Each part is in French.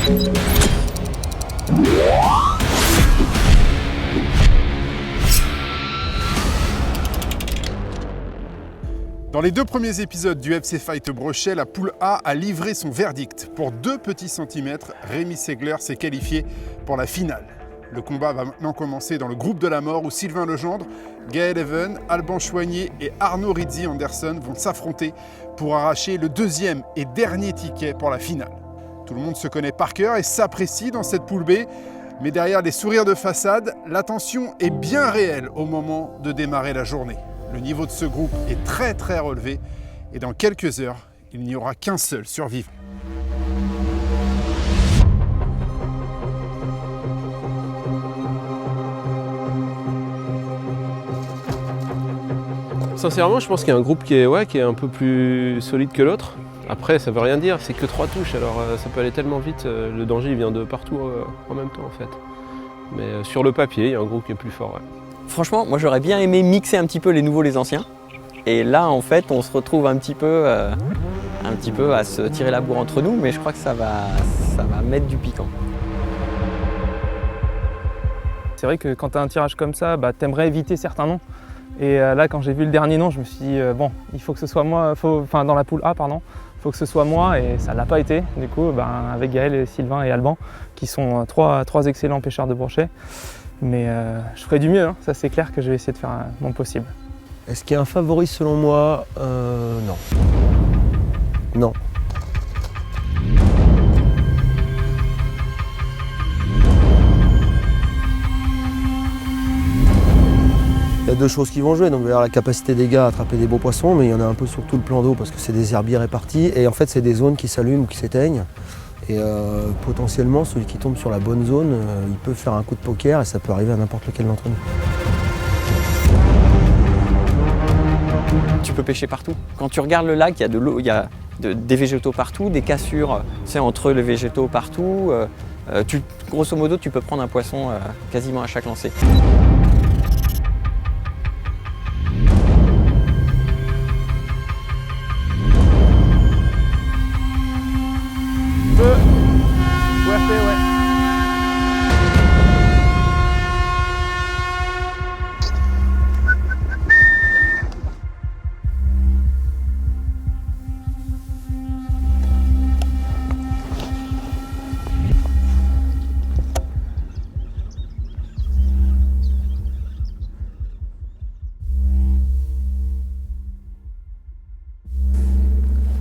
Dans les 2 premiers épisodes du FC Fight Brochet, la poule A a livré son verdict. Pour 2 petits centimètres, Rémi Segler s'est qualifié pour la finale. Le combat va maintenant commencer dans le groupe de la mort où Sylvain Legendre, Gaël Even, Alban Choigné et Arnaud Rizzi Anderson vont s'affronter pour arracher le 2e et dernier ticket pour la finale. Tout le monde se connaît par cœur et s'apprécie dans cette poule B, mais derrière les sourires de façade, la tension est bien réelle au moment de démarrer la journée. Le niveau de ce groupe est très relevé et dans quelques heures, il n'y aura qu'un seul survivant. Sincèrement, je pense qu'il y a un groupe qui est un peu plus solide que l'autre. Après, ça veut rien dire, c'est que 3 touches, alors ça peut aller tellement vite. Le danger il vient de partout en même temps en fait. Mais sur le papier, il y a un groupe qui est plus fort. Ouais. Franchement, moi j'aurais bien aimé mixer un petit peu les nouveaux, les anciens. Et là, en fait, on se retrouve un petit peu à se tirer la bourre entre nous, mais je crois que ça va mettre du piquant. C'est vrai que quand tu as un tirage comme ça, tu aimerais éviter certains noms. Et là, quand j'ai vu le dernier nom, je me suis dit, bon, il faut que ce soit moi, dans la poule A, pardon, il faut que ce soit moi, et ça ne l'a pas été. Du coup, avec Gaël, Sylvain et Alban, qui sont trois excellents pêcheurs de brochet. Mais je ferai du mieux, hein. Ça c'est clair que je vais essayer de faire mon possible. Est-ce qu'il y a un favori selon moi? Non. Non. Il y a 2 choses qui vont jouer, donc il y avoir la capacité des gars à attraper des beaux poissons, mais il y en a un peu sur tout le plan d'eau parce que c'est des herbiers répartis et en fait c'est des zones qui s'allument ou qui s'éteignent. Et potentiellement, celui qui tombe sur la bonne zone, il peut faire un coup de poker et ça peut arriver à n'importe lequel d'entre nous. Tu peux pêcher partout. Quand tu regardes le lac, il y a de l'eau, il y a des végétaux partout, des cassures, entre les végétaux partout. Grosso modo, tu peux prendre un poisson quasiment à chaque lancer.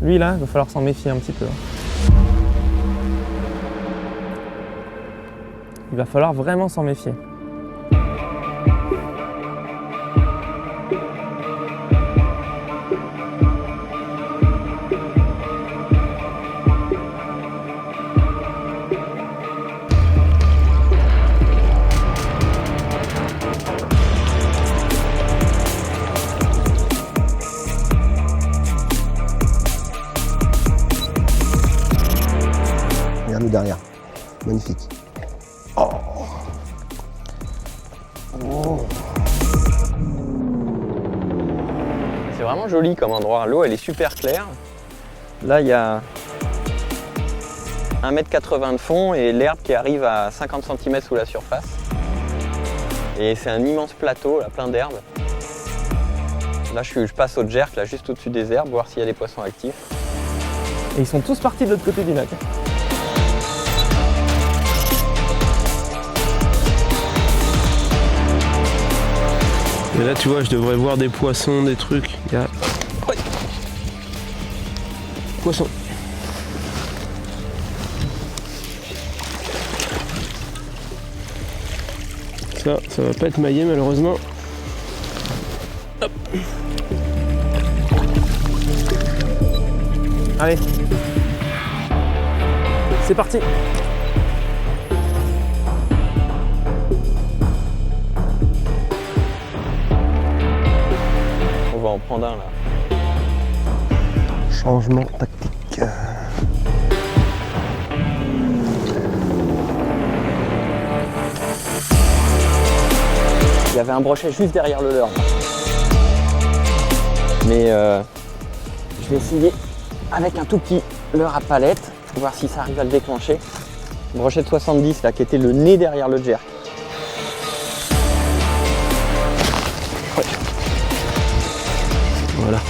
Lui là, il va falloir s'en méfier un petit peu. Il va falloir vraiment s'en méfier. Regarde-le derrière. Magnifique. Oh. Oh. C'est vraiment joli comme endroit. L'eau, elle est super claire. Là, il y a 1,80 m de fond et l'herbe qui arrive à 50 cm sous la surface. Et c'est un immense plateau, là, plein d'herbes. Là, je passe au jerk, là, juste au-dessus des herbes, voir s'il y a des poissons actifs. Et ils sont tous partis de l'autre côté du lac. Et là, tu vois, je devrais voir des poissons, des trucs. Il y a... Poisson. Ça va pas être maillé malheureusement. Hop. Allez, c'est parti. On va en prendre un là. Changement tactique. Il y avait un brochet juste derrière le leurre. Mais je vais essayer avec un tout petit leurre à palette, voir si ça arrive à le déclencher. Brochet de 70 là, qui était le nez derrière le jerk. Ouais. Voilà.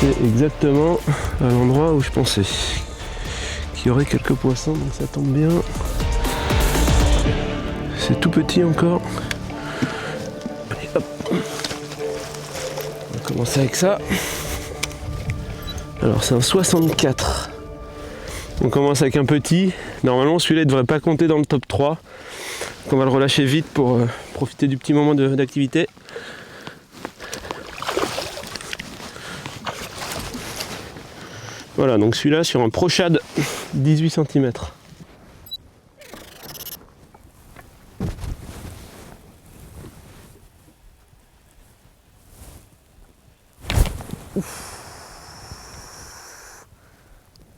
C'est exactement à l'endroit où je pensais qu'il y aurait quelques poissons, donc ça tombe bien. C'est tout petit encore. Allez, hop. On va commencer avec ça. Alors c'est un 64. On commence avec un petit. Normalement celui-là ne devrait pas compter dans le top 3. Donc on va le relâcher vite pour profiter du petit moment d'activité. Voilà, donc celui-là sur un ProShad 18 cm.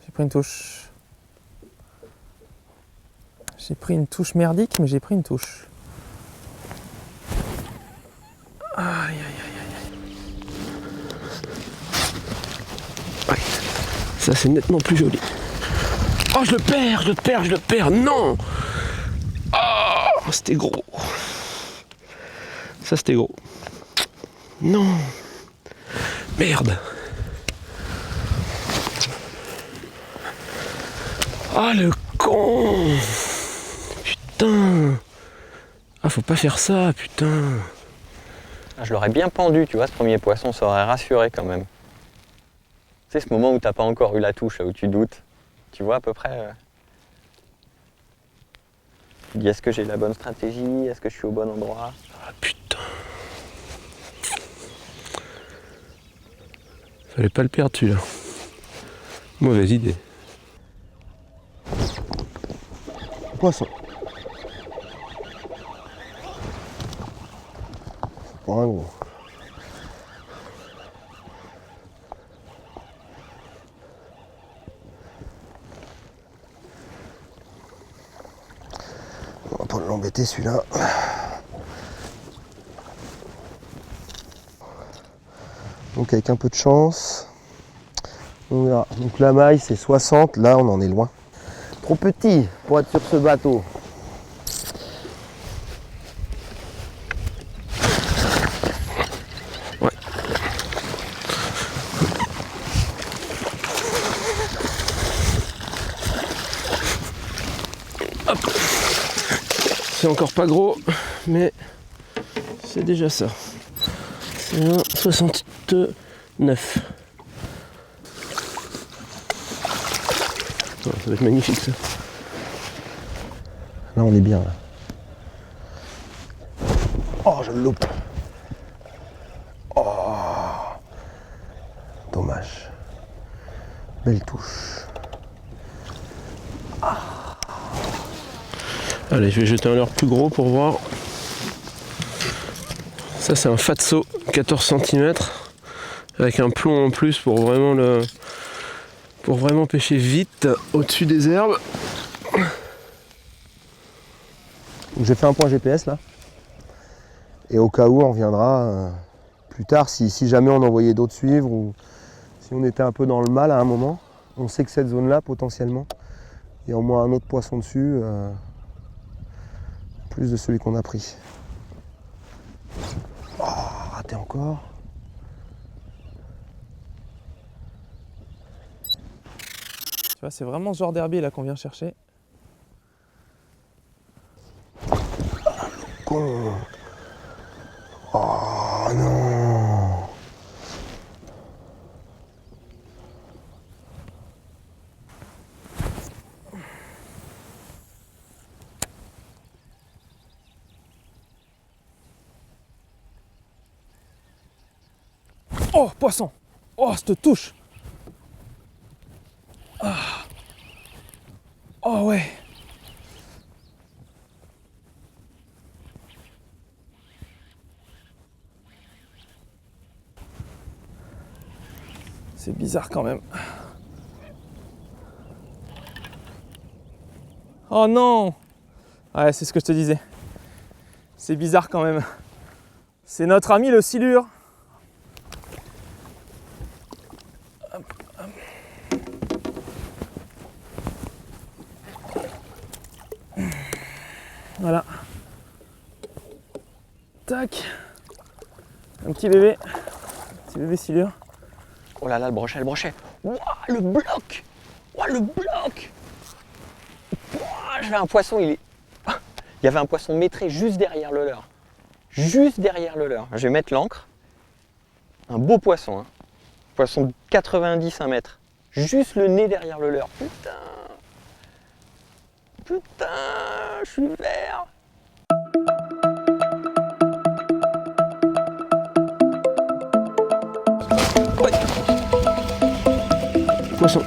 J'ai pris une touche. J'ai pris une touche merdique, mais j'ai pris une touche. Aïe aïe aïe Ouais. Ça c'est nettement plus joli. Oh je le perds, non. Oh c'était gros. Ça c'était gros. Non. Merde. Ah le con. Putain. Ah faut pas faire ça, putain. Ah, je l'aurais bien pendu, tu vois, ce premier poisson, ça aurait rassuré quand même. Tu sais, ce moment où t'as pas encore eu la touche, où tu doutes. Tu vois à peu près. Tu dis, est-ce que j'ai la bonne stratégie? Est-ce que je suis au bon endroit? Ah putain. Fallait pas le perdre celui-là. Mauvaise idée. Poisson. Pour un gros. On va pas l'embêter celui-là. Donc avec un peu de chance, on verra. Donc la maille c'est 60, là on en est loin. Trop petit pour être sur ce bateau. Ouais. Hop. C'est encore pas gros, mais c'est déjà ça. C'est un 69. Oh, ça va être magnifique ça. Là on est bien là. Oh je le loupe. Oh dommage. Belle touche. Allez, je vais jeter un leurre plus gros pour voir. Ça c'est un Fatso 14 cm avec un plomb en plus pour vraiment pêcher vite au-dessus des herbes. Donc j'ai fait un point GPS là. Et au cas où on reviendra plus tard si jamais on envoyait d'autres suivre ou si on était un peu dans le mal à un moment. On sait que cette zone là potentiellement, il y a au moins un autre poisson dessus, plus de celui qu'on a pris. Oh, raté encore. Tu vois, c'est vraiment ce genre d'herbier là qu'on vient chercher. Con. Oh non. Oh, poisson! Oh, cette touche! Ah. Oh ouais! C'est bizarre quand même. Oh non! Ouais, c'est ce que je te disais. C'est bizarre quand même. C'est notre ami le silure. Voilà. Tac. Un petit bébé. Petit bébé silure. Oh là là, le brochet, le brochet. Ouah, le bloc. Ouah, le bloc. Ouah, j'avais un poisson, il y avait un poisson maîtré juste derrière le leurre. Juste derrière le leurre. Je vais mettre l'ancre. Un beau poisson, hein. Poisson de 90 1 mètre. Juste le nez derrière le leurre. Putain. Putain, je suis vert. Poisson.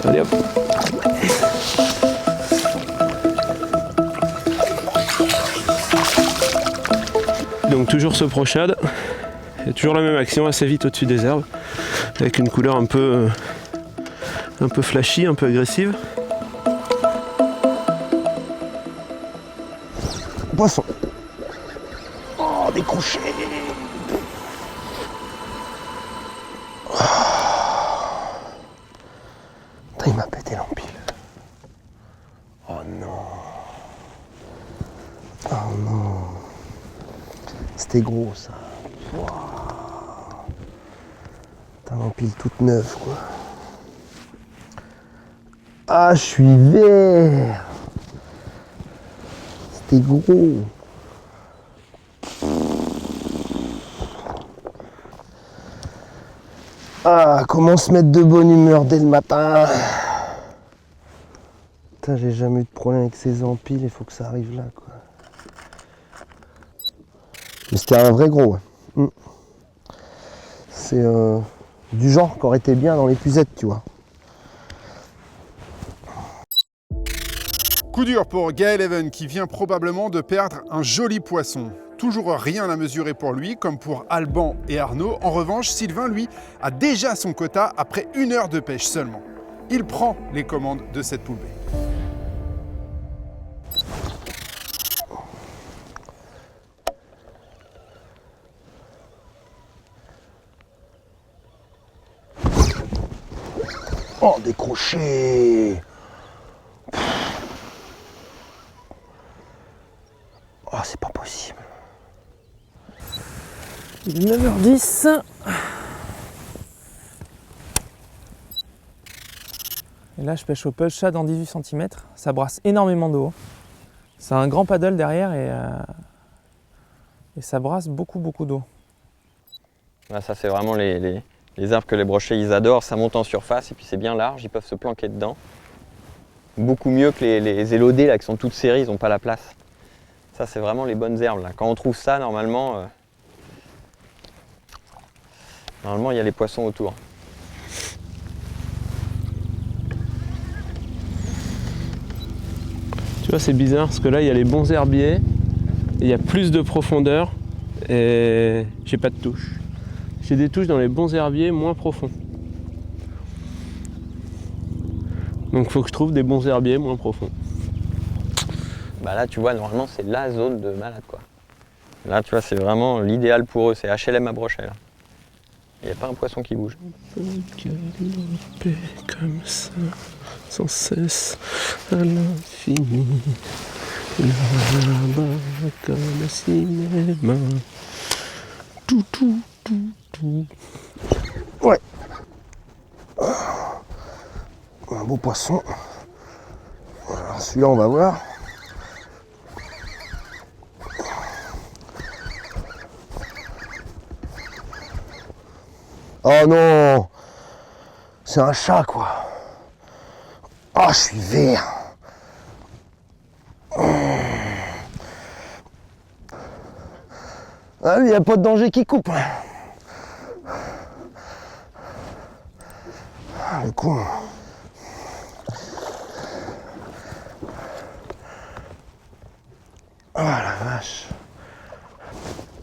Allez hop. Donc toujours ce prochade, il y a toujours la même action assez vite au-dessus des herbes, avec une couleur un peu flashy, un peu agressive. Poisson. Oh, décroché. Putain, il m'a pété l'empile. Oh non. Oh non. C'était gros ça. T'as l'empile toute neuve quoi. Ah, je suis vert. C'était gros. Ah, comment se mettre de bonne humeur dès le matin. Putain, j'ai jamais eu de problème avec ces empiles, il faut que ça arrive là quoi. Mais c'était un vrai gros. Ouais. C'est du genre qui aurait été bien dans l'épuisette, tu vois. Coup dur pour Gaël Even qui vient probablement de perdre un joli poisson. Toujours rien à mesurer pour lui, comme pour Alban et Arnaud. En revanche, Sylvain, lui, a déjà son quota après 1 heure de pêche seulement. Il prend les commandes de cette poule B. Oh, décroché. Oh, c'est pas possible. Il est 9h10. Et là, je pêche au pull shad en 18 cm. Ça brasse énormément d'eau. C'est un grand paddle derrière et ça brasse beaucoup d'eau. Là, ça, c'est vraiment les herbes que les brochets ils adorent. Ça monte en surface et puis c'est bien large, ils peuvent se planquer dedans. Beaucoup mieux que les élodées là, qui sont toutes serrées, ils n'ont pas la place. Ça, c'est vraiment les bonnes herbes là. Quand on trouve ça, normalement, il y a les poissons autour. Tu vois, c'est bizarre parce que là, il y a les bons herbiers, et il y a plus de profondeur et j'ai pas de touches. J'ai des touches dans les bons herbiers moins profonds. Donc il faut que je trouve des bons herbiers moins profonds. Bah là, tu vois, normalement, c'est la zone de malade, quoi. Là, tu vois, c'est vraiment l'idéal pour eux. C'est HLM à brochet, là. Il n'y a pas un poisson qui bouge. Galoper comme ça, sans cesse, à l'infini. Là-bas, comme un cinéma. Tout. Ouais. Un beau poisson. Alors, celui-là, on va voir. Oh non! C'est un chat, quoi. Oh, je suis vert. Ah, il n'y a pas de danger qui coupe. Ah, le con. Oh la vache.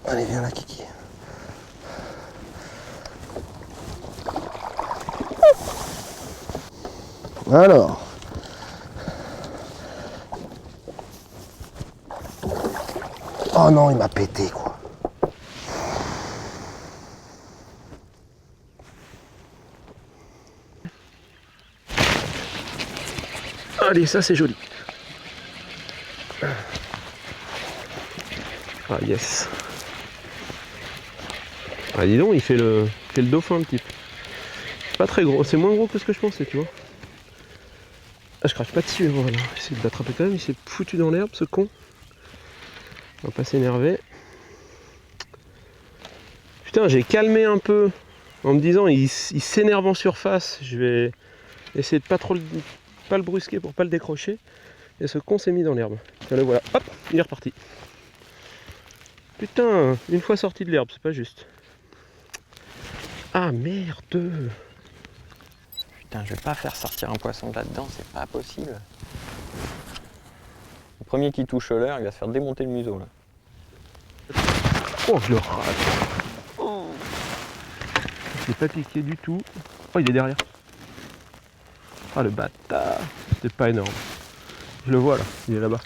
Allez, viens là, Kiki. Alors. Oh non, il m'a pété quoi. Allez, ça c'est joli. Ah yes. Ah dis donc, il fait le dauphin le type. C'est pas très gros, c'est moins gros que ce que je pensais, tu vois. Ah, je crache pas dessus, voilà. J'essaie de l'attraper quand même, il s'est foutu dans l'herbe ce con. On va pas s'énerver. Putain, j'ai calmé un peu en me disant il s'énerve en surface. Je vais essayer de pas le brusquer pour pas le décrocher. Et ce con s'est mis dans l'herbe. Tiens, le voilà. Hop, il est reparti. Putain, une fois sorti de l'herbe, c'est pas juste. Ah merde. Putain, je vais pas faire sortir un poisson là-dedans, c'est pas possible. Le premier qui touche l'heure, il va se faire démonter le museau là. Oh, je le rate. Oh. Je l'ai pas piqué du tout. Oh, il est derrière. Ah, le bâtard. C'était pas énorme. Je le vois là, il est là-bas.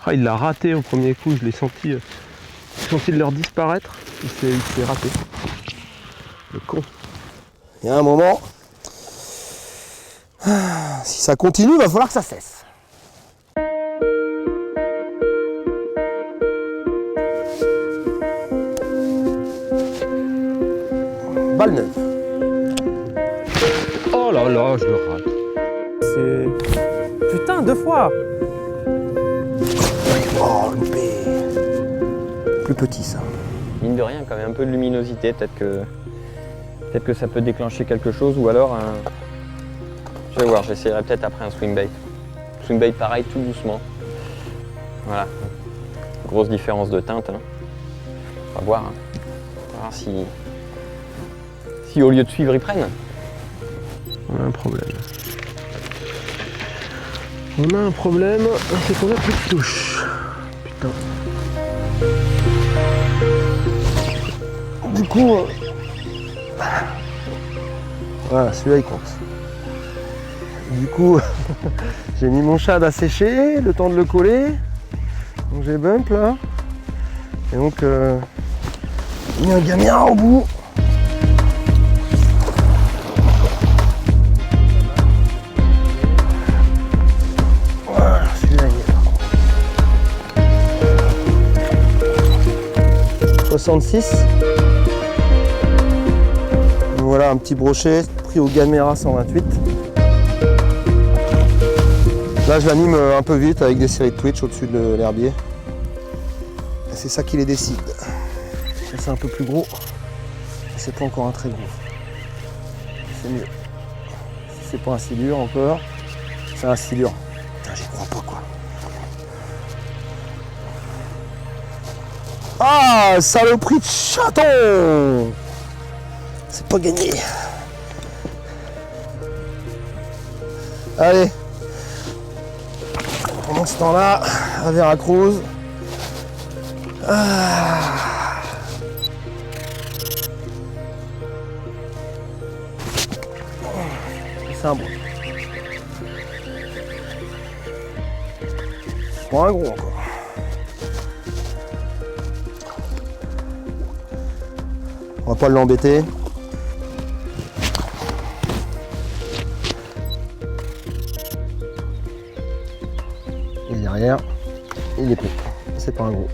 Ah, il l'a raté au premier coup, je l'ai senti de leur disparaître. Il s'est raté. Le con. Il y a un moment, si ça continue, il va falloir que ça cesse. Balle neuve. Oh là là, je le rate. C'est... Putain, 2 fois. Oh, loupé. Plus petit ça. Mine de rien, quand même un peu de luminosité, peut-être que ça peut déclencher quelque chose, ou alors un... Je vais voir, j'essaierai peut-être après un swing bait. Swing bait pareil, tout doucement. Voilà. Grosse différence de teinte. Hein. On va voir. Hein. On va voir si au lieu de suivre, ils prennent. On a un problème. On a un problème, c'est qu'on a plus de touche. Putain. Du coup, voilà, celui-là il compte. Du coup, j'ai mis mon shad à sécher, le temps de le coller. Donc j'ai bump là. Et donc, j'ai mis un gamera au bout. Voilà, celui-là il est là. 66. Donc voilà un petit brochet pris au gamera 128. Là je l'anime un peu vite avec des séries de twitch au-dessus de l'herbier. Et c'est ça qui les décide. Ça c'est un peu plus gros. C'est pas encore un très gros. C'est mieux. Si c'est pas un silure encore, c'est un silure. Putain j'y crois pas quoi. Ah saloperie de chaton! C'est pas gagné. Allez. Pendant ce temps-là, à Veracruz. Ah. C'est un bon. Pas un gros encore. On va pas l'embêter. Et derrière, il est pris. C'est pas un gros.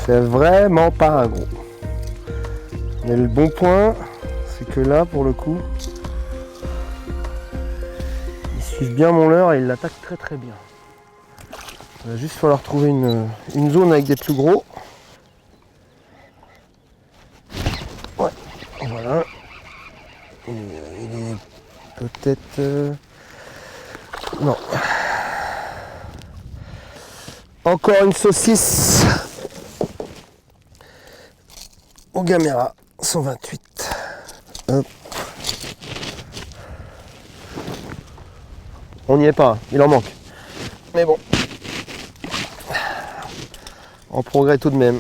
C'est vraiment pas un gros. Mais le bon point, c'est que là, pour le coup, ils suivent bien mon leurre et ils l'attaquent très très bien. Il va juste falloir trouver une zone avec des plus gros. Ouais, voilà. Il est peut-être... Non. Encore une saucisse au gamera 128. Hop. On n'y est pas, il en manque. Mais bon. En progrès tout de même.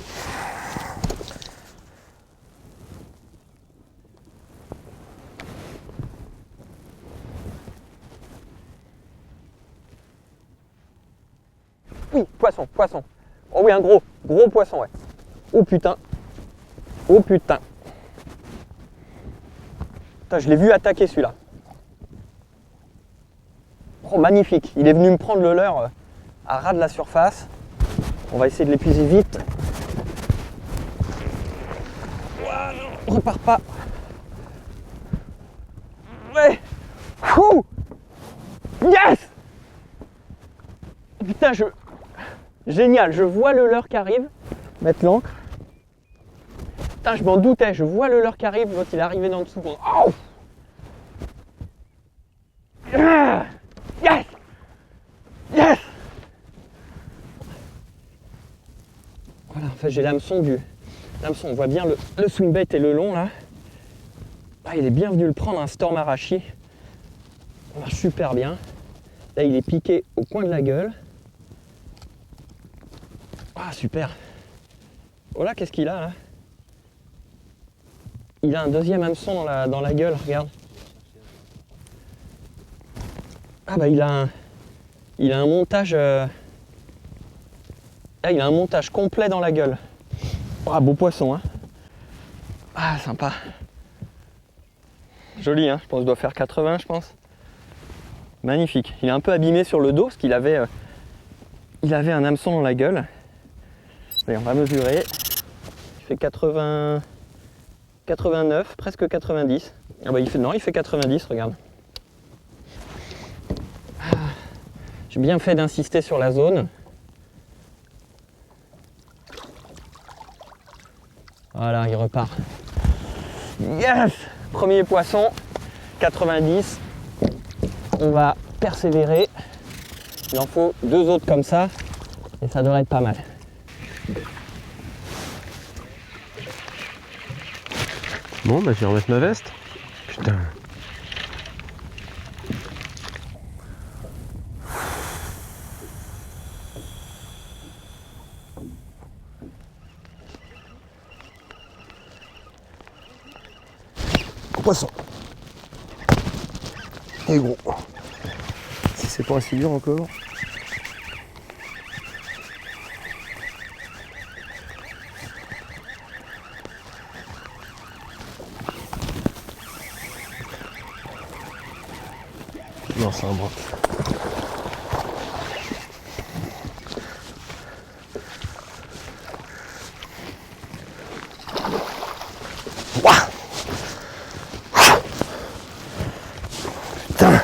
Oui, poisson, poisson. Oh oui, un gros poisson, ouais. Oh putain. Oh putain. Putain, je l'ai vu attaquer celui-là. Oh, magnifique. Il est venu me prendre le leurre à ras de la surface. On va essayer de l'épuiser vite. Ouah, non, repars pas. Ouais. Ouh. Yes. Putain, génial, je vois le leurre qui arrive. Mettre l'ancre. Putain, je m'en doutais, je vois le leurre qui arrive, l'autre il est arrivé d'en dessous. Oh. Yes. Yes. Voilà, en fait j'ai l'hameçon on voit bien le swing bait et le long là. Ah, il est bien venu le prendre, un storm arachi. Ça marche super bien. Là il est piqué au coin de la gueule. Ah super. Oh là, qu'est-ce qu'il a là? Il a un deuxième hameçon dans la gueule, regarde. Ah bah il a un montage. Ah, il a un montage complet dans la gueule. Ah, beau poisson, hein. Ah, sympa. Joli, hein. Je pense qu'il doit faire 80, je pense. Magnifique. Il est un peu abîmé sur le dos parce qu'il avait, un hameçon dans la gueule. Allez, on va mesurer. Il fait 80, 89, presque 90. Ah bah il fait 90, regarde. Ah, j'ai bien fait d'insister sur la zone. Voilà, il repart. Yes! Premier poisson, 90. On va persévérer. Il en faut 2 autres comme ça. Et ça devrait être pas mal. Bon, bah je vais remettre ma veste. Putain. Poisson. Et gros. Si c'est pas un dur encore. Non, c'est un bras. Putain.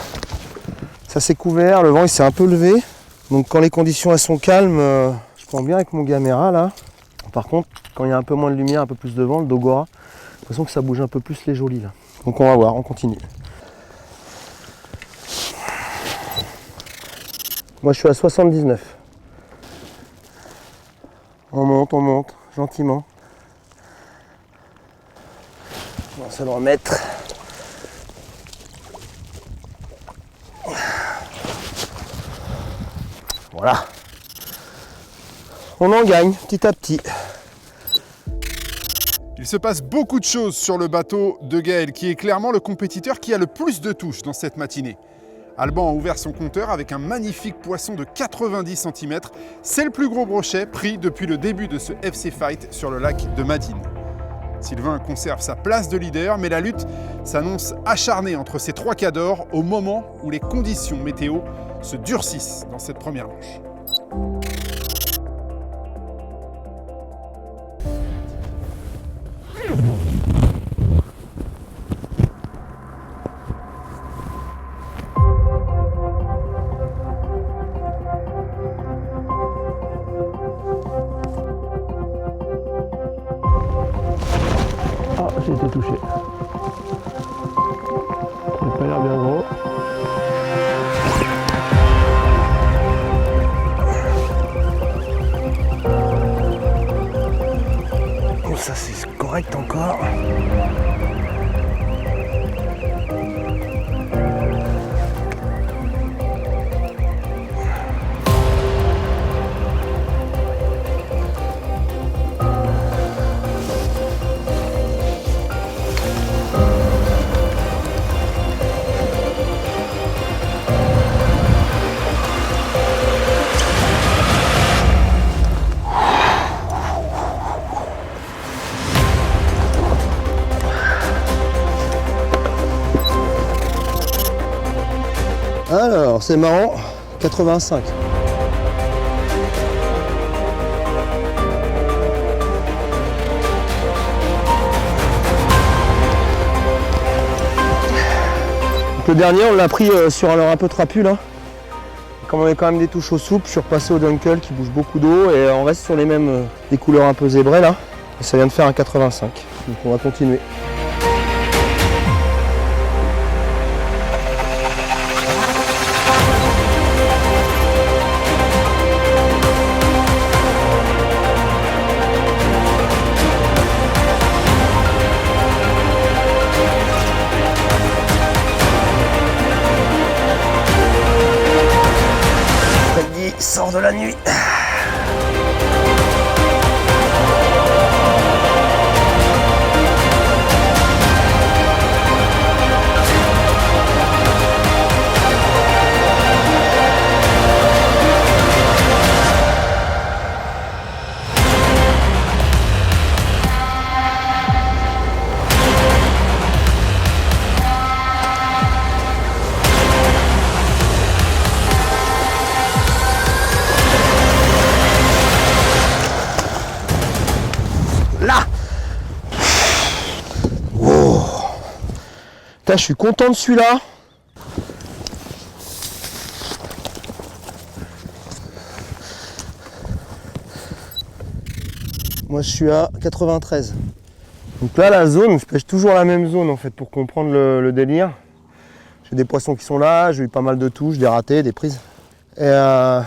Ça s'est couvert, le vent il s'est un peu levé. Donc quand les conditions elles sont calmes, je prends bien avec mon caméra là. Par contre, quand il y a un peu moins de lumière, un peu plus de vent, le Dogora, j'ai l'impression que ça bouge un peu plus les jolis là. Donc on va voir, on continue. Moi je suis à 79. On monte, gentiment. On va se le remettre. Voilà. On en gagne petit à petit. Il se passe beaucoup de choses sur le bateau de Gaël, qui est clairement le compétiteur qui a le plus de touches dans cette matinée. Alban a ouvert son compteur avec un magnifique poisson de 90 cm. C'est le plus gros brochet pris depuis le début de ce FC Fight sur le lac de Madine. Sylvain conserve sa place de leader, mais la lutte s'annonce acharnée entre ces 3 cadors au moment où les conditions météo se durcissent dans cette première manche. Ah, j'ai été touché. Ça n'a pas l'air bien gros. Oh, ça c'est correct encore. Alors c'est marrant, 85. Donc le dernier, on l'a pris sur un leurre un peu trapu là. Comme on avait quand même des touches au souple, je suis repassé au Dunkel qui bouge beaucoup d'eau et on reste sur les mêmes des couleurs un peu zébrées là. Et ça vient de faire un 85. Donc on va continuer. Freddy sort de la nuit. Là. Oh. Putain, je suis content de celui-là. Moi je suis à 93. Donc là la zone, je pêche toujours la même zone en fait pour comprendre le délire. J'ai des poissons qui sont là, j'ai eu pas mal de touches, des ratés, des prises. Et de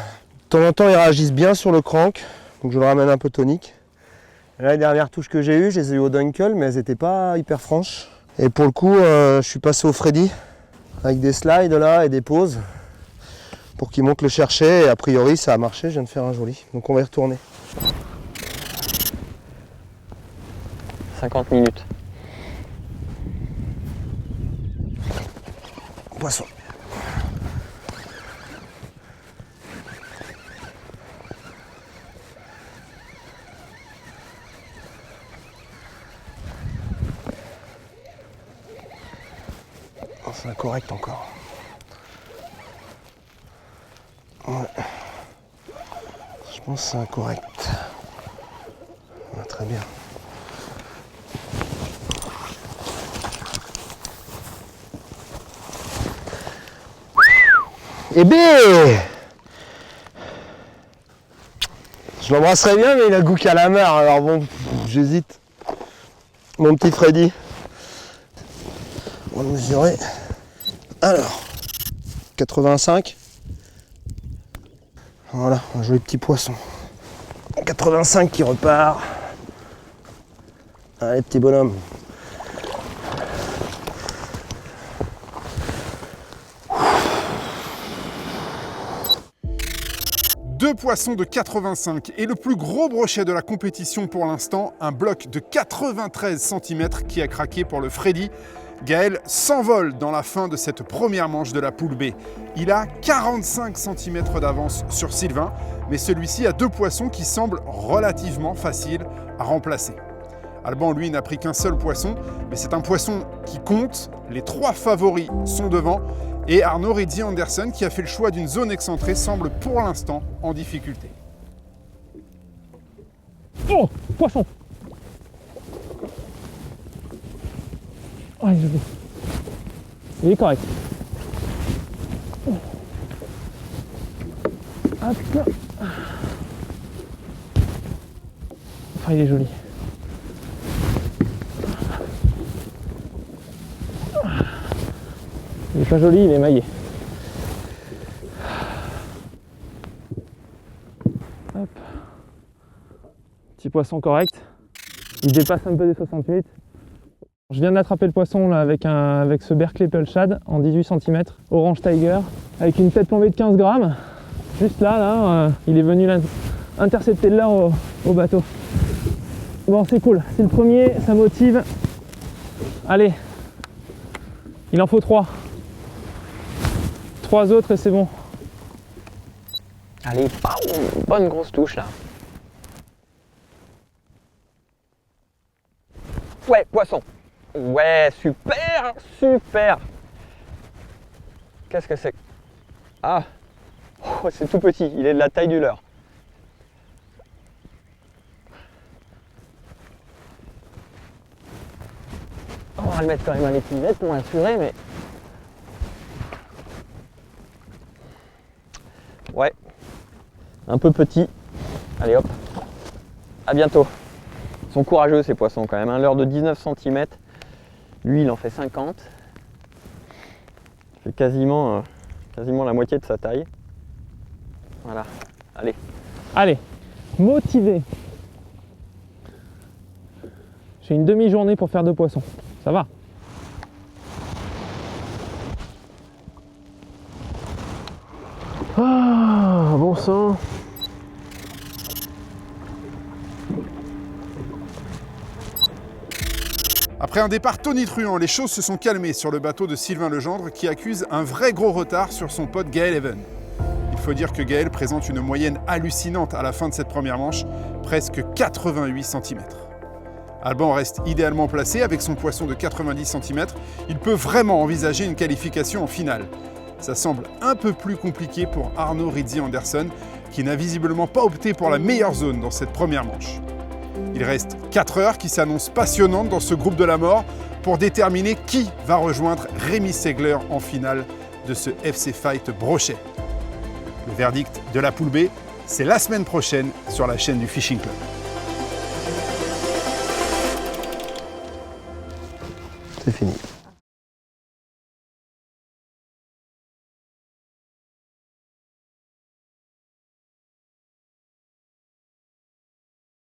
temps en temps ils réagissent bien sur le crank, donc je le ramène un peu tonique. Et là les dernières touches que j'ai eues, je les ai eues au Dunkel, mais elles n'étaient pas hyper franches. Et pour le coup, je suis passé au Freddy avec des slides là et des pauses pour qu'il monte le chercher. Et a priori ça a marché, je viens de faire un joli. Donc on va y retourner. 50 minutes. Poisson. Oh, c'est un correct encore. Ouais. Je pense que c'est un correct. Ouais, très bien. Eh bien, je l'embrasserais bien, mais il a le goût calamar, alors bon, j'hésite. Mon petit Freddy. On va le mesurer. Alors, 85. Voilà, un joli petit poisson. 85 qui repart. Allez, petit bonhomme. Deux poissons de 85 et le plus gros brochet de la compétition pour l'instant, un bloc de 93 cm qui a craqué pour le Freddy. Gaël s'envole dans la fin de cette première manche de la poule B. Il a 45 cm d'avance sur Sylvain, mais celui-ci a deux poissons qui semblent relativement faciles à remplacer. Alban, lui, n'a pris qu'un seul poisson, mais c'est un poisson qui compte. Les trois favoris sont devant. Et Arnaud Ridzi Andersen, qui a fait le choix d'une zone excentrée, semble pour l'instant en difficulté. Oh, poisson. Oh, il est joli. Il est correct. Hop là. Enfin, il est joli. Il est pas joli, il est maillé. Hop. Petit poisson correct. Il dépasse un peu des 68. Je viens d'attraper le poisson là, avec ce Berkeley Pearl Shad en 18 cm, Orange Tiger, avec une tête plombée de 15 grammes. Juste là, il est venu intercepter le leurre au bateau. Bon, c'est cool, c'est le premier, ça motive. Allez, il en faut 3. 3 autres et c'est bon. Allez, bonne grosse touche là. Ouais, poisson. Ouais, super, super. Qu'est-ce que c'est? Ah, oh, c'est tout petit, il est de la taille du leurre. On va le mettre quand même à l'étivette pour l'assurer, mais... Ouais, un peu petit. Allez hop, à bientôt. Ils sont courageux ces poissons quand même, un leurre de 19 cm. Lui il en fait 50. C'est quasiment la moitié de sa taille. Voilà, allez. Allez, motivé. J'ai une demi-journée pour faire 2 poissons. Ça va. Ah, bon sang. Après un départ tonitruant, les choses se sont calmées sur le bateau de Sylvain Legendre qui accuse un vrai gros retard sur son pote Gaël Even. Il faut dire que Gaël présente une moyenne hallucinante à la fin de cette première manche, presque 88 cm. Alban reste idéalement placé avec son poisson de 90 cm. Il peut vraiment envisager une qualification en finale. Ça semble un peu plus compliqué pour Arnaud Rizzi-Anderson qui n'a visiblement pas opté pour la meilleure zone dans cette première manche. Il reste 4 heures qui s'annoncent passionnantes dans ce groupe de la mort pour déterminer qui va rejoindre Rémi Seegler en finale de ce FC Fight Brochet. Le verdict de la poule B, c'est la semaine prochaine sur la chaîne du Fishing Club. C'est fini.